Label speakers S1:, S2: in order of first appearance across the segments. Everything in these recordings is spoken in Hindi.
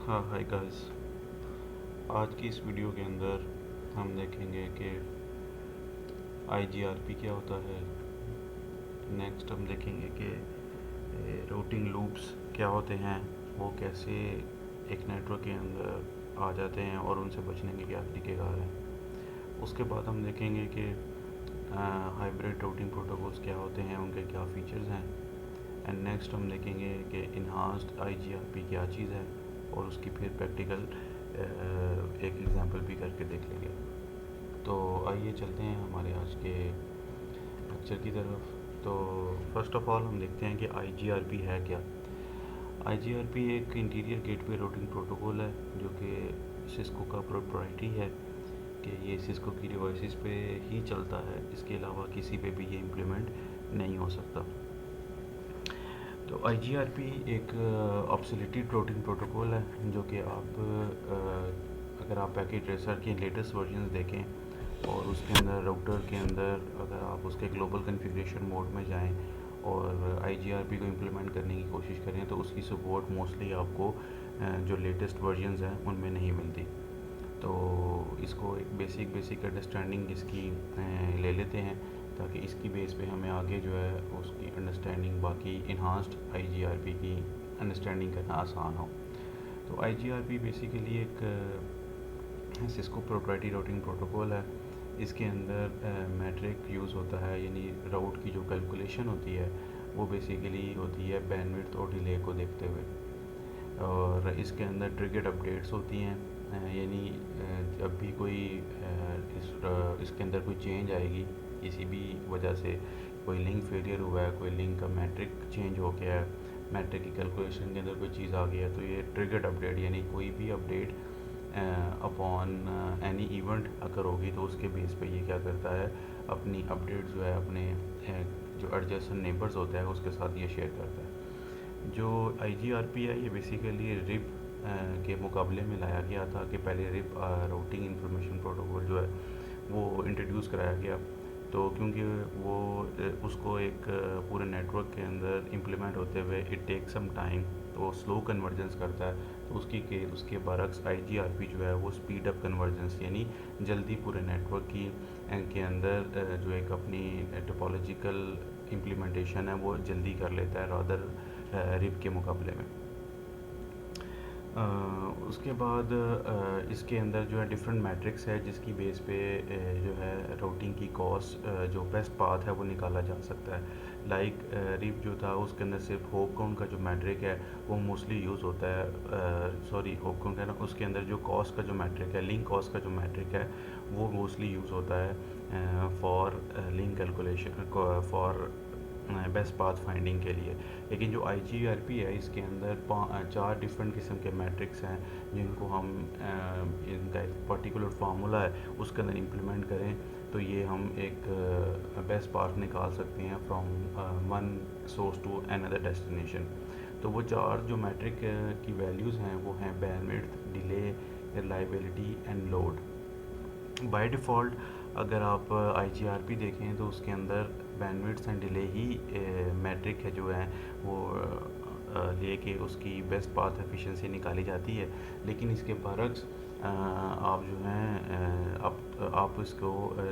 S1: हाँ हाय गाइस। आज की इस वीडियो के अंदर हम देखेंगे कि आईजीआरपी क्या होता है। नेक्स्ट हम देखेंगे कि रूटिंग लूप्स क्या होते हैं, वो कैसे एक नेटवर्क के अंदर आ जाते हैं और उनसे बचने के क्या तरीक़ेकार हैं। उसके बाद हम देखेंगे कि हाइब्रिड रूटिंग प्रोटोकॉल्स क्या होते हैं, उनके क्या फ़ीचर्स हैं। एंड नेक्स्ट हम देखेंगे कि इन्हांस्ड आईजीआरपी क्या चीज़ है और उसकी फिर प्रैक्टिकल एक एग्जांपल भी करके देख लेंगे। तो आइए चलते हैं हमारे आज के लेक्चर की तरफ। तो फर्स्ट ऑफ ऑल हम देखते हैं कि आईजीआरपी है क्या। आईजीआरपी एक इंटीरियर गेटवे रूटिंग प्रोटोकॉल है जो कि सिस्को का प्रोप्राइटरी है, कि ये सिस्को की डिवाइसेस पे ही चलता है, इसके अलावा किसी पे भी ये इम्प्लीमेंट नहीं हो सकता। तो आईजीआरपी एक ऑब्सोलेटेड रूटिंग प्रोटोकॉल है जो कि अगर आप पैकेट ट्रेसर के लेटेस्ट वर्जन्स देखें और उसके अंदर राउटर के अंदर अगर आप उसके ग्लोबल कॉन्फ़िगरेशन मोड में जाएं और आईजीआरपी को इम्प्लीमेंट करने की कोशिश करें तो उसकी सपोर्ट मोस्टली आपको जो लेटेस्ट वर्जन्स हैं उनमें नहीं मिलती। तो इसको एक बेसिक अंडरस्टैंडिंग इसकी ले लेते हैं ताकि इसकी बेस पे हमें आगे जो है उसकी अंडरस्टैंडिंग बाकी इन्हांस्ड आईजीआरपी की अंडरस्टैंडिंग करना आसान हो। तो आईजीआरपी बेसिकली एक सिस्को प्रोप्राइटरी राउटिंग प्रोटोकॉल है। इसके अंदर मैट्रिक यूज़ होता है, यानी राउट की जो कैलकुलेशन होती है वो बेसिकली होती है बैंडविड्थ और डिले को देखते हुए। और इसके अंदर ट्रिगर्ड अपडेट्स होती हैं, यानी जब भी कोई इसके अंदर कोई चेंज आएगी, किसी भी वजह से कोई लिंक फेलियर हुआ है, कोई लिंक का मैट्रिक चेंज हो गया है, मैट्रिक की कैलकुलेशन के अंदर कोई चीज़ आ गई है, तो ये ट्रिगर्ड अपडेट यानी कोई भी अपडेट अपॉन एनी इवेंट अगर होगी तो उसके बेस पे ये क्या करता है, अपनी अपडेट जो है अपने जो एडजेसेंट नेबर्स होता है उसके साथ ये शेयर करता है। जो आईजीआरपी है ये बेसिकली रिप के मुकाबले में लाया गया था कि पहले रिप राउटिंग इंफॉर्मेशन प्रोटोकॉल जो है वो इंट्रोड्यूस कराया गया। तो क्योंकि वो उसको एक पूरे नेटवर्क के अंदर इम्प्लीमेंट होते हुए इट टेक सम टाइम, तो वो स्लो कन्वर्जेंस करता है। तो उसके बरक्स आईजीआरपी जो है वो स्पीड अप कन्वर्जेंस यानी जल्दी पूरे नेटवर्क की के अंदर जो एक अपनी टोपोलॉजिकल इम्प्लीमेंटेशन है वो जल्दी कर लेता है रादर रिप के मुकाबले में। उसके बाद इसके अंदर जो है डिफरेंट मैट्रिक्स है जिसकी बेस पे जो है राउटिंग की कॉस्ट जो बेस्ट पाथ है वो निकाला जा सकता है। लाइक रिप जो था उसके अंदर सिर्फ होप काउंट का जो मैट्रिक है वो मोस्टली यूज़ होता है। सॉरी, होप काउंट है ना, उसके अंदर जो कॉस्ट का जो मैट्रिक है, लिंक कॉस्ट का जो मैट्रिक है वो मोस्टली यूज़ होता है for link calculation, for best path finding के लिए। लेकिन जो आईजीआरपी है इसके अंदर 4 डिफरेंट किस्म के मैट्रिक्स हैं जिनको हम इनका एक पर्टिकुलर फार्मूला है उसके अंदर इम्प्लीमेंट करें तो ये हम एक बेस्ट पाथ निकाल सकते हैं from one source to another destination. तो वो 4 जो मैट्रिक की वैल्यूज़ हैं वो हैं bandwidth, delay, reliability and load. By default अगर आप आईजीआरपी देखें तो उसके अंदर बैंडविड्थ एंड डिले ही मैट्रिक है जो है वो लेके उसकी बेस्ट पाथ एफिशिएंसी निकाली जाती है। लेकिन इसके बरक्स आप जो हैं आप इसको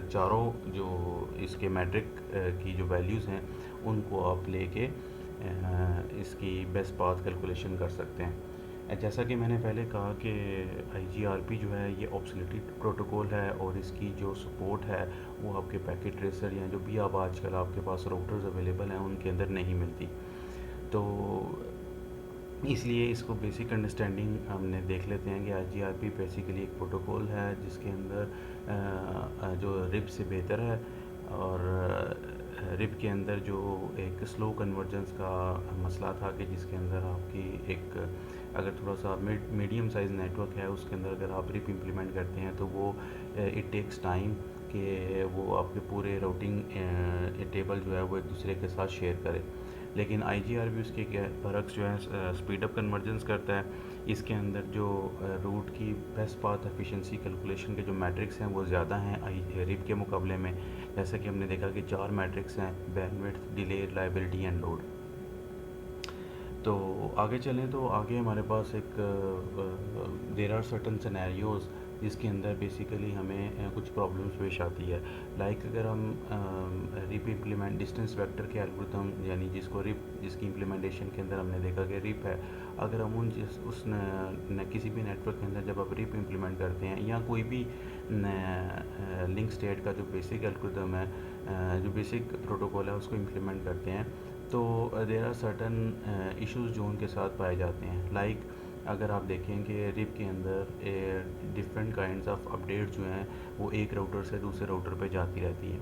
S1: चारों जो इसके मैट्रिक की जो वैल्यूज़ हैं उनको आप लेके इसकी बेस्ट पाथ कैलकुलेशन कर सकते हैं। जैसा कि मैंने पहले कहा कि आईजीआरपी जो है ये ऑब्सोलेटेड प्रोटोकॉल है और इसकी जो सपोर्ट है वो आपके पैकेट ट्रेसर या जो भी आप आजकल आपके पास राउटर्स अवेलेबल हैं उनके अंदर नहीं मिलती। तो इसलिए इसको बेसिक अंडरस्टैंडिंग हमने देख लेते हैं कि आईजीआरपी बेसिकली एक प्रोटोकॉल है जिसके अंदर जो रिप से बेहतर है। और रिप के अंदर जो एक स्लो कन्वर्जेंस का मसला था कि जिसके अंदर आपकी एक अगर थोड़ा सा मीडियम साइज़ नेटवर्क है उसके अंदर अगर आप रिप इम्प्लीमेंट करते हैं तो वो इट टेक्स टाइम कि वो आपके पूरे राउटिंग टेबल जो है वो एक दूसरे के साथ शेयर करे। लेकिन आईजीआरपी उसके बरक्स जो है स्पीड अप कन्वर्जेंस करता है। इसके अंदर जो रूट की बेस्ट पाथ एफिशिएंसी कैलकुलेशन के जो मैट्रिक्स हैं वो ज़्यादा हैं रिप के मुकाबले में। जैसा कि हमने देखा कि 4 मैट्रिक्स हैं, bandwidth, delay, reliability and load. तो आगे चलें तो आगे हमारे पास एक देर आर सर्टन सिनेरियोज़ जिसके अंदर बेसिकली हमें कुछ प्रॉब्लम्स पेश आती है। लाइक अगर हम रिप इम्प्लीमेंट डिस्टेंस वेक्टर के एल्गोरिथम यानी जिसकी इम्प्लीमेंटेशन के अंदर हमने देखा कि रिप है, अगर हम किसी भी नेटवर्क के अंदर जब आप रिप इम्प्लीमेंट करते हैं या कोई भी लिंक स्टेट का जो बेसिक एल्गोरिथम है, जो बेसिक प्रोटोकॉल है उसको इम्प्लीमेंट करते हैं, तो देर आर सर्टन इश्यूज जो उनके साथ पाए जाते हैं। लाइक अगर आप देखें कि रिप के अंदर डिफरेंट काइंड्स ऑफ अपडेट जो हैं वो एक राउटर से दूसरे राउटर पे जाती रहती हैं,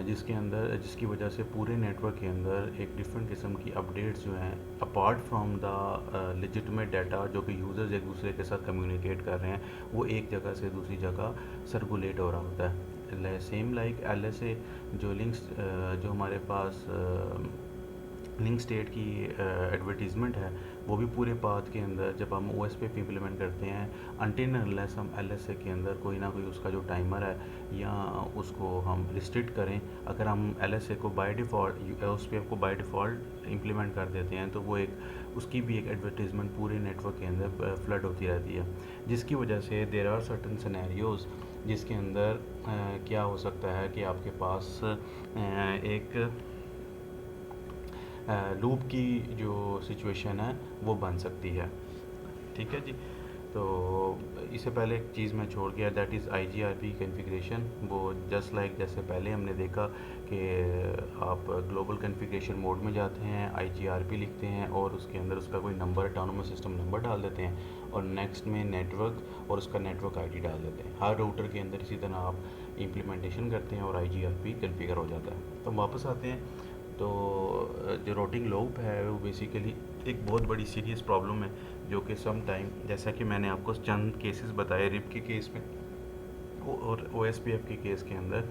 S1: जिसकी वजह से पूरे नेटवर्क के अंदर एक डिफरेंट किस्म की अपडेट्स जो हैं apart from the legitimate data जो कि यूज़र्स एक दूसरे के साथ कम्युनिकेट कर रहे हैं, वो एक जगह से दूसरी जगह सर्कुलेट हो रहा होता है। सेम लाइक LSA जो हमारे पास लिंक स्टेट की एडवर्टीज़मेंट है, वो भी पूरे पाथ के अंदर जब हम OSPF इम्प्लीमेंट करते हैं अनटिल अनलेस हम LSA के अंदर कोई ना कोई उसका जो टाइमर है या उसको हम रिस्ट्रिक्ट करें, अगर हम LSA को बाय डिफ़ॉल्ट OSPF को बाय डिफ़ॉल्ट इम्प्लीमेंट कर देते हैं तो वो उसकी भी एक एडवर्टीज़मेंट पूरे नेटवर्क के अंदर फ्लड होती रहती है, जिसकी वजह से देर आर सर्टन सिनेरियोज़ जिसके अंदर क्या हो सकता है कि आपके पास एक लूप की जो सिचुएशन है वो बन सकती है। ठीक है जी। तो इससे पहले एक चीज़ मैं छोड़ गया, दैट इज़ IGRP कॉन्फ़िगरेशन। वो जस्ट लाइक जैसे पहले हमने देखा कि आप ग्लोबल कॉन्फ़िगरेशन मोड में जाते हैं, IGRP लिखते हैं और उसके अंदर उसका कोई नंबर ऑटोनोमस सिस्टम नंबर डाल देते हैं और नेक्स्ट में नेटवर्क और उसका नेटवर्क ID डाल देते हैं। हर राउटर के अंदर इसी तरह आप इम्प्लीमेंटेशन करते हैं और IGRP कॉन्फ़िगर हो जाता है। तो हम वापस आते हैं। तो जो रूटिंग लूप है वो बेसिकली एक बहुत बड़ी सीरियस प्रॉब्लम है जो कि सम टाइम, जैसा कि मैंने आपको चंद केसेस बताए रिप के केस में और OSPF के केस के अंदर,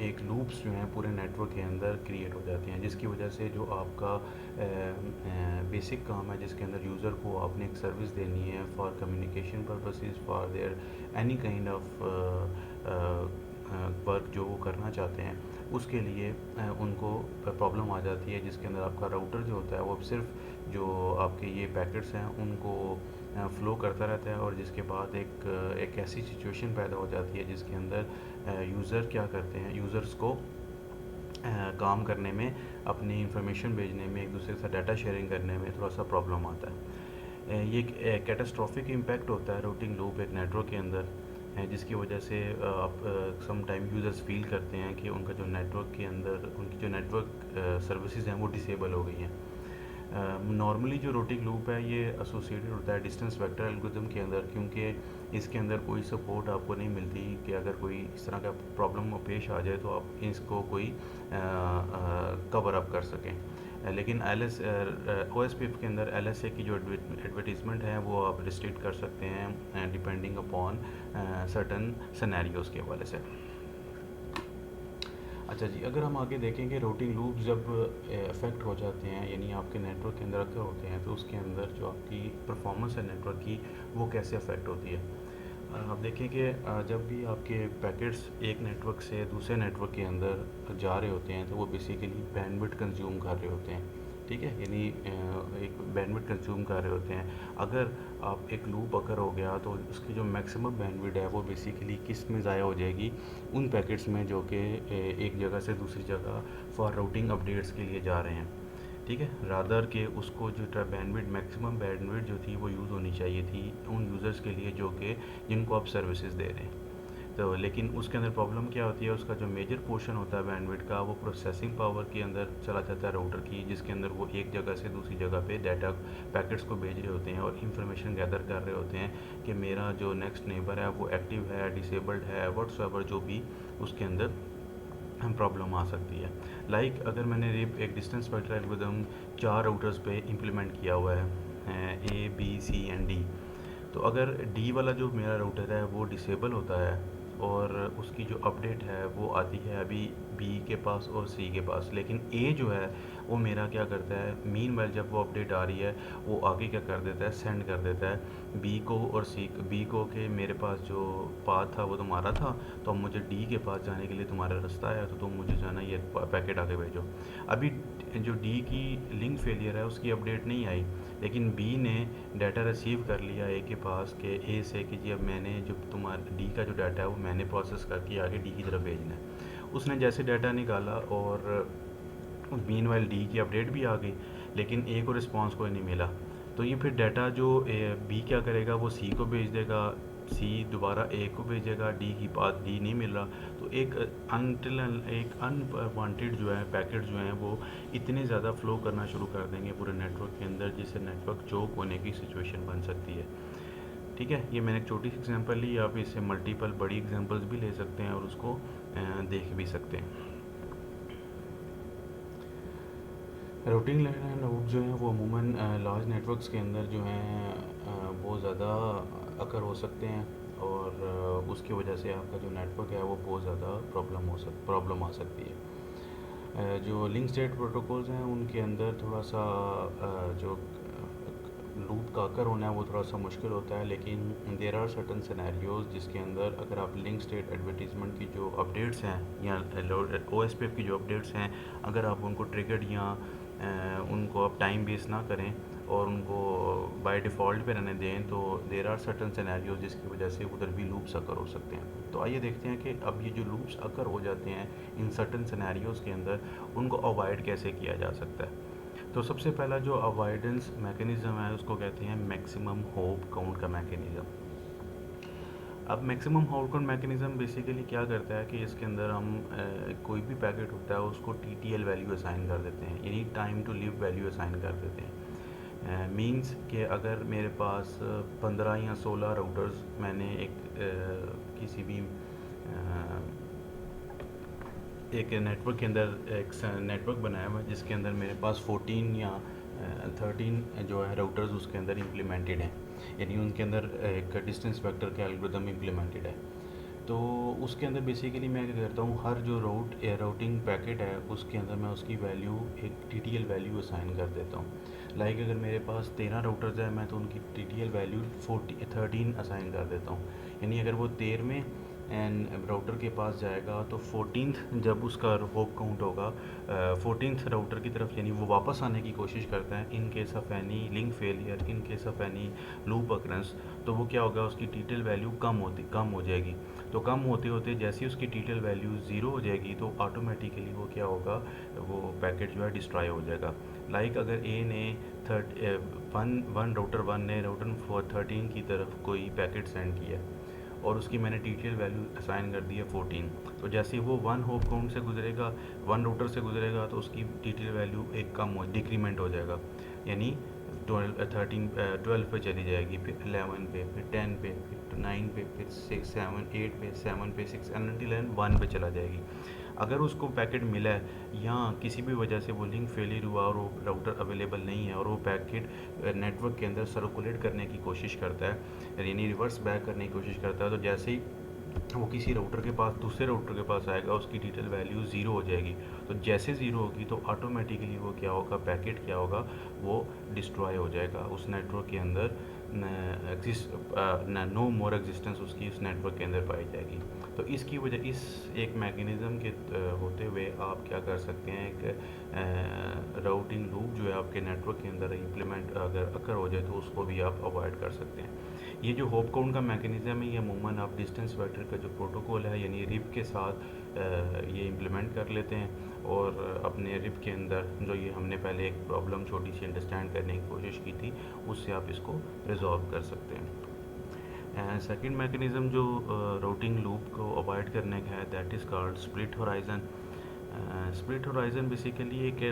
S1: एक लूप्स जो हैं पूरे नेटवर्क के अंदर क्रिएट हो जाती हैं, जिसकी वजह से जो आपका बेसिक काम है जिसके अंदर यूज़र को आपने एक सर्विस देनी है for communication purposes, for their any kind of work जो वो करना चाहते हैं, उसके लिए उनको प्रॉब्लम आ जाती है, जिसके अंदर आपका राउटर जो होता है वो सिर्फ जो आपके ये पैकेट्स हैं उनको फ़्लो करता रहता है और जिसके बाद एक ऐसी सिचुएशन पैदा हो जाती है जिसके अंदर यूज़र क्या करते हैं, यूज़र्स को काम करने में, अपनी इंफॉर्मेशन भेजने में, एक दूसरे के साथ डाटा शेयरिंग करने में थोड़ा सा प्रॉब्लम आता है। ये एक कैटास्ट्रॉफिक इम्पैक्ट होता है रूटिंग लूप एक नेटवर्क के अंदर, जिसकी वजह से आप सम टाइम यूज़र्स फील करते हैं कि उनका जो नेटवर्क के अंदर उनकी जो नेटवर्क सर्विसेज हैं वो डिसेबल हो गई हैं। नॉर्मली जो रूटिंग लूप है ये एसोसिएटेड होता है डिस्टेंस वेक्टर एल्गोरिथम के अंदर, क्योंकि इसके अंदर कोई सपोर्ट आपको नहीं मिलती कि अगर कोई इस तरह का प्रॉब्लम पेश आ जाए तो आप इसको कोई कवर अप कर सकें। लेकिन OSPF के अंदर LSA की जो एडवर्टीज़मेंट है वो आप रिस्ट्रिक्ट कर सकते हैं डिपेंडिंग अपॉन सर्टन सिनेरियोज़ के हवाले से। अच्छा जी, अगर हम आगे देखें कि रूटिंग लूप जब अफेक्ट हो जाते हैं यानी आपके नेटवर्क के अंदर अक्सर होते हैं, तो उसके अंदर जो आपकी परफॉर्मेंस है नेटवर्क की वो कैसे अफेक्ट होती है। आप देखें कि जब भी आपके पैकेट्स एक नेटवर्क से दूसरे नेटवर्क के अंदर जा रहे होते हैं तो वो बेसिकली बैंडविड्थ कंज्यूम कर रहे होते हैं। ठीक है, यानी एक बैंडविड्थ कंज्यूम कर रहे होते हैं। अगर आप एक लूप अगर हो गया तो उसकी जो मैक्सिमम बैंडविड्थ है वो बेसिकली किस में ज़ाया हो जाएगी, उन पैकेट्स में जो कि एक जगह से दूसरी जगह फॉर राउटिंग अपडेट्स के लिए जा रहे हैं। ठीक है, रादर के उसको जो बैंडविड्थ मैक्सिमम बैंडविड्थ जो थी वो यूज़ होनी चाहिए थी उन यूज़र्स के लिए जो कि जिनको आप सर्विसेज दे रहे हैं। तो लेकिन उसके अंदर प्रॉब्लम क्या होती है, उसका जो मेजर पोर्शन होता है बैंडविड्थ का वो प्रोसेसिंग पावर के अंदर चला जाता है राउटर की, जिसके अंदर वो एक जगह से दूसरी जगह पे डाटा पैकेट्स को भेज रहे होते हैं और इंफॉर्मेशन गैदर कर रहे होते हैं कि मेरा जो नेक्स्ट नेबर है वो एक्टिव है, डिसेबल्ड है, व्हाट्सएवर जो भी उसके अंदर प्रॉब्लम आ सकती है। लाइक अगर मैंने एक डिस्टेंस वेक्टर एल्गोरिथम 4 राउटर्स पे इम्प्लीमेंट किया हुआ है A B C and D, तो अगर D वाला जो मेरा राउटर है वो डिसेबल होता है और उसकी जो अपडेट है वो आती है अभी B के पास और C के पास, लेकिन A जो है वो मेरा क्या करता है, मीनवाइल जब वो अपडेट आ रही है वो आगे क्या कर देता है, सेंड कर देता है बी को और सी, बी को कि मेरे पास जो पाथ था वो तुम्हारा था, तो अब मुझे डी के पास जाने के लिए तुम्हारा रास्ता है, तो तुम मुझे जो है ना ये पैकेट आगे भेजो। अभी जो डी की लिंक फेलियर है उसकी अपडेट नहीं आई, लेकिन बी ने डाटा रिसीव कर लिया ए के पास के ए से कि जी अब मैंने जो तुम्हारा डी का जो डाटा है वो मैंने प्रोसेस करके आगे डी की तरफ भेजना है। उसने जैसे डाटा निकाला और मीनवाइल डी की अपडेट भी आ गई, लेकिन ए को रिस्पांस कोई नहीं मिला। तो ये फिर डाटा जो बी क्या करेगा, वो सी को भेज देगा, सी दोबारा ए को भेजेगा, डी की बात डी नहीं मिल रहा। तो एक अनवांटेड जो है पैकेट जो हैं वो इतने ज़्यादा फ़्लो करना शुरू कर देंगे पूरे नेटवर्क के अंदर, जिससे नेटवर्क चोक होने की सिचुएशन बन सकती है। ठीक है, ये मैंने एक छोटी सी एग्जांपल ली, आप इससे मल्टीपल बड़ी एग्जांपल्स भी ले सकते हैं और उसको देख भी सकते हैं। रूटिंग नोड जो हैं वो अमूमन लार्ज नेटवर्क्स के अंदर जो हैं बहुत ज़्यादा अकर हो सकते हैं, और उसकी वजह से आपका जो नेटवर्क है वो बहुत ज़्यादा प्रॉब्लम आ सकती है। जो लिंक स्टेट प्रोटोकॉल्स हैं उनके अंदर थोड़ा सा जो लूप का अकर होना है वो थोड़ा सा मुश्किल होता है, लेकिन देर आर सर्टन सिनेरियोज़ जिसके अंदर अगर आप लिंक स्टेट एडवर्टीज़मेंट की जो अपडेट्स हैं या OSPF की जो अपडेट्स हैं, अगर आप उनको ट्रिगर्ड या उनको आप टाइम बेस ना करें और उनको बाय डिफ़ॉल्ट पे रहने दें, तो देर आर सर्टन सिनेरियोज़ जिसकी वजह से उधर भी लूप्स अकर हो सकते हैं। तो आइए देखते हैं कि अब ये जो लूप्स अकर हो जाते हैं इन सर्टन सिनेरियोज़ के अंदर, उनको अवॉइड कैसे किया जा सकता है। तो सबसे पहला जो अवॉइडेंस मैकेनिज़्म है उसको कहते हैं मैक्सिमम होप काउंट का मैकेनिज़्म। अब maximum hope count mechanism basically क्या करता है कि इसके अंदर हम कोई भी पैकेट होता है उसको TTL वैल्यू असाइन कर देते हैं, यानी time to live value assign कर देते हैं। मींस कि अगर मेरे पास 15 या 16 राउटर्स मैंने किसी भी एक नेटवर्क के अंदर एक नेटवर्क बनाया हुआ है जिसके अंदर मेरे पास 14 या 13 जो है राउटर्स उसके अंदर इम्प्लीमेंटेड हैं, यानी उनके अंदर एक डिस्टेंस वेक्टर का एल्गोरिथम इम्प्लीमेंटेड है। तो उसके अंदर बेसिकली मैं क्या करता हूँ, हर जो राउटिंग पैकेट है उसके अंदर मैं उसकी वैल्यू एक TTL वैल्यू असाइन कर देता हूँ। लाइक अगर मेरे पास 13 राउटर्स है मैं तो उनकी TTL वैल्यू 13 असाइन कर देता हूँ, यानी अगर वो 13वें एंड राउटर के पास जाएगा तो 14th जब उसका होप काउंट होगा 14th राउटर की तरफ, यानी वो वापस आने की कोशिश करता है in case of any link failure, in case of any loop occurrence, तो वो क्या होगा, उसकी TTL वैल्यू कम हो जाएगी। तो कम होते होते जैसे ही उसकी TTL वैल्यू ज़ीरो हो जाएगी तो ऑटोमेटिकली वो क्या होगा, वो पैकेट जो है डिस्ट्रॉय हो जाएगा। लाइक अगर ए ने राउटर 1 ने राउटर 13 की तरफ कोई पैकेट सेंड किया और उसकी मैंने TTL वैल्यू असाइन कर दी है 14, तो जैसे ही वो 1 होप काउंट से गुजरेगा, 1 राउटर से गुजरेगा, तो उसकी TTL वैल्यू एक डिक्रीमेंट हो जाएगा, यानी 12 पे चली जाएगी, फिर 11 पे, फिर 10 पे, फिर 9 पे, फिर 6 7 8 पे, 7 पे, 6 एंड 1 पे चला जाएगी। अगर उसको पैकेट मिला है या किसी भी वजह से वो लिंक फेलियर हुआ और वो राउटर अवेलेबल नहीं है और वो पैकेट नेटवर्क के अंदर सर्कुलेट करने की कोशिश करता है, यानी रिवर्स बैक करने की कोशिश करता है, तो जैसे ही वो किसी राउटर के पास दूसरे राउटर के पास आएगा उसकी TTL वैल्यू ज़ीरो हो जाएगी। तो जैसे ज़ीरो होगी तो ऑटोमेटिकली वो क्या होगा, पैकेट क्या होगा, वो डिस्ट्रॉय हो जाएगा उस नेटवर्क के अंदर, नो मोर एग्जिस्टेंस उसकी उस नेटवर्क के अंदर पाई जाएगी। तो इसकी वजह इस एक मैकेनिज़्म के होते हुए आप क्या कर सकते हैं, एक राउटिंग लूप जो है आपके नेटवर्क के अंदर इम्प्लीमेंट अगर अकर हो जाए तो उसको भी आप अवॉइड कर सकते हैं। ये जो होप काउंट का मैकेनिज़्म है ये अमूमन आप डिस्टेंस वेक्टर का जो प्रोटोकॉल है यानी रिप के साथ ये इम्प्लीमेंट कर लेते हैं, और अपने रिप के अंदर जो ये हमने पहले एक प्रॉब्लम छोटी सी अंडरस्टैंड करने की कोशिश की थी उससे आप इसको रिजॉल्व कर सकते हैं। सेकंड मैकेनिज़्म जो राउटिंग लूप को अवॉइड करने का है that is called split horizon. Split horizon basically एक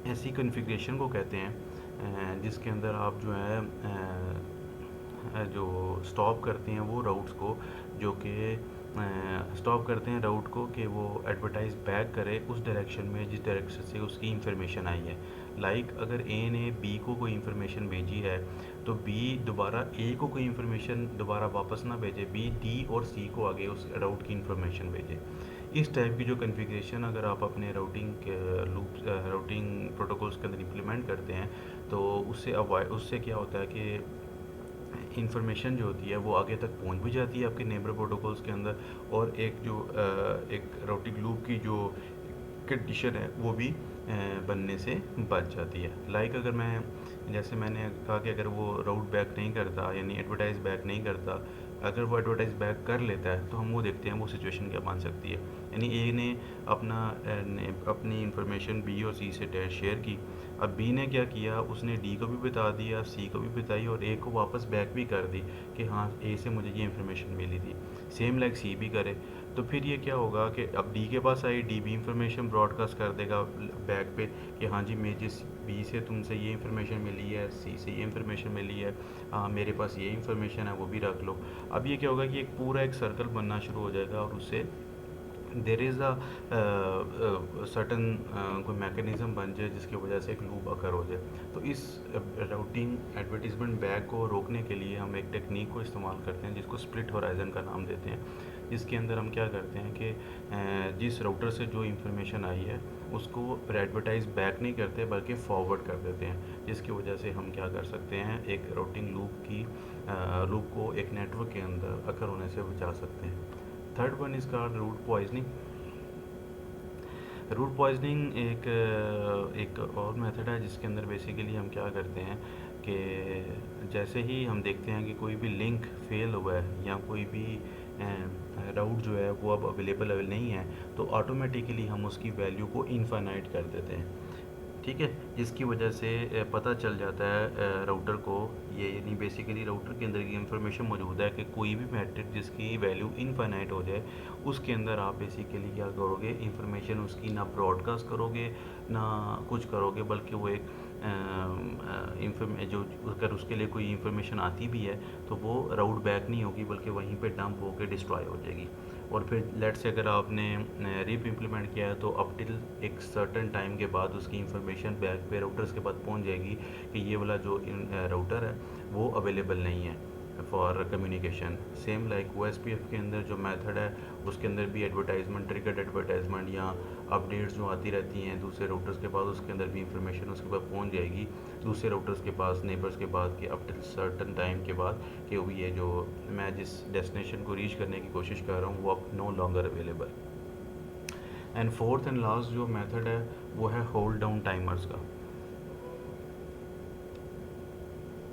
S1: ऐसी कॉन्फ़िगरेशन को कहते हैं जिसके अंदर आप जो है जो स्टॉप करते हैं वो राउट्स को, जो कि स्टॉप करते हैं राउट को कि वो एडवर्टाइज बैक करे उस डायरेक्शन में जिस डायरेक्शन से उसकी इंफॉर्मेशन आई है। लाइक अगर ए ने बी को कोई इंफॉर्मेशन भेजी है तो बी दोबारा ए को कोई इंफॉर्मेशन दोबारा वापस ना भेजे, बी डी और सी को आगे उस राउट की इंफॉर्मेशन भेजे। इस टाइप की जो कॉन्फ़िगरेशन अगर आप अपने राउटिंग प्रोटोकॉल्स के अंदर इम्प्लीमेंट करते हैं, तो उससे क्या होता है कि इंफॉर्मेशन जो होती है वो आगे तक पहुंच भी जाती है आपके नेबर प्रोटोकॉल्स के अंदर, और एक राउटिंग लूप की जो कंडीशन है वो भी बनने से बच जाती है। अगर मैं, जैसे मैंने कहा कि अगर वो राउट बैक नहीं करता, यानी एडवर्टाइज बैक नहीं करता, अगर वो एडवर्टाइज बैक कर लेता है तो हम वो देखते हैं वो सिचुएशन क्या बन सकती है। यानी ए ने अपनी इंफॉर्मेशन बी और सी से शेयर की। अब बी ने क्या किया, उसने डी को भी बता दिया, सी को भी बताई, और ए को वापस बैक भी कर दी कि हाँ, ए से मुझे ये इन्फॉर्मेशन मिली थी। सेम सी भी करे। तो फिर ये क्या होगा कि अब डी के पास आई, डी भी इंफॉर्मेशन ब्रॉडकास्ट कर देगा बैक पे कि हाँ जी, मैं जिस बी से तुमसे ये इन्फॉर्मेशन मिली है, सी से ये इन्फॉर्मेशन मिली है, मेरे पास ये इन्फॉर्मेशन है, वो भी रख लो। अब ये क्या होगा कि एक सर्कल बनना शुरू हो जाएगा, और उससे देर इज़ अ सर्टन कोई मैकेनिज़्म बन जाए जिसकी वजह से एक लूप अकर हो जाए। तो इस राउटिंग एडवर्टीज़मेंट बैग को रोकने के लिए हम एक टेक्निक को इस्तेमाल करते हैं जिसको स्प्लिट होराइज़न का नाम देते हैं, जिसके अंदर हम क्या करते हैं कि जिस राउटर से जो इंफॉर्मेशन आई है उसको एडवर्टाइज बैक नहीं करते बल्कि फॉरवर्ड कर देते हैं, जिसकी वजह से हम क्या कर सकते हैं, एक राउटिंग लूप को एक नेटवर्क के अंदर अकर होने से बचा सकते हैं। Third one is called route poisoning. Route poisoning एक और मेथड है जिसके अंदर बेसिकली हम क्या करते हैं कि जैसे ही हम देखते हैं कि कोई भी लिंक फेल हुआ है या कोई भी राउट जो है वो अब अवेलेबल नहीं है, तो ऑटोमेटिकली हम उसकी वैल्यू को इनफाइनाइट कर देते हैं। ठीक है, जिसकी वजह से पता चल जाता है राउटर को, ये यानी बेसिकली राउटर के अंदर ये इन्फॉर्मेशन मौजूद है कि कोई भी मैट्रिक जिसकी वैल्यू इनफाइनाइट हो जाए, उसके अंदर आप बेसिकली क्या करोगे, इन्फॉर्मेशन उसकी ना ब्रॉडकास्ट करोगे ना कुछ करोगे, बल्कि वो एक जो अगर उसके लिए कोई इन्फॉर्मेशन आती भी है तो वो राउट बैक नहीं होगी बल्कि वहीं पे डंप होकर डिस्ट्रॉय हो जाएगी। और फिर लेट से अगर आपने रिप इम्प्लीमेंट किया है तो अप टिल एक सर्टन टाइम के बाद उसकी इन्फॉर्मेशन बैक पे राउटर्स के पास पहुंच जाएगी कि ये वाला जो राउटर है वो अवेलेबल नहीं है for communication. Same O S P F के अंदर जो मेथड है उसके अंदर भी एडवर्टाइजमेंट, ट्रिगर्ड एडवर्टाइजमेंट या अपडेट्स जो आती रहती हैं दूसरे राउटर्स के पास, उसके अंदर भी इंफॉर्मेशन उसके पास पहुंच जाएगी दूसरे राउटर्स के पास, नेबर्स के पास, कि अप टिल सर्टन टाइम के बाद कि वो ये जो मैं जिस डेस्टिनेशन को रीच करने की कोशिश कर रहा हूँ वो अब no longer available. And fourth and last जो मेथड है वो है होल्ड डाउन टाइमर्स का।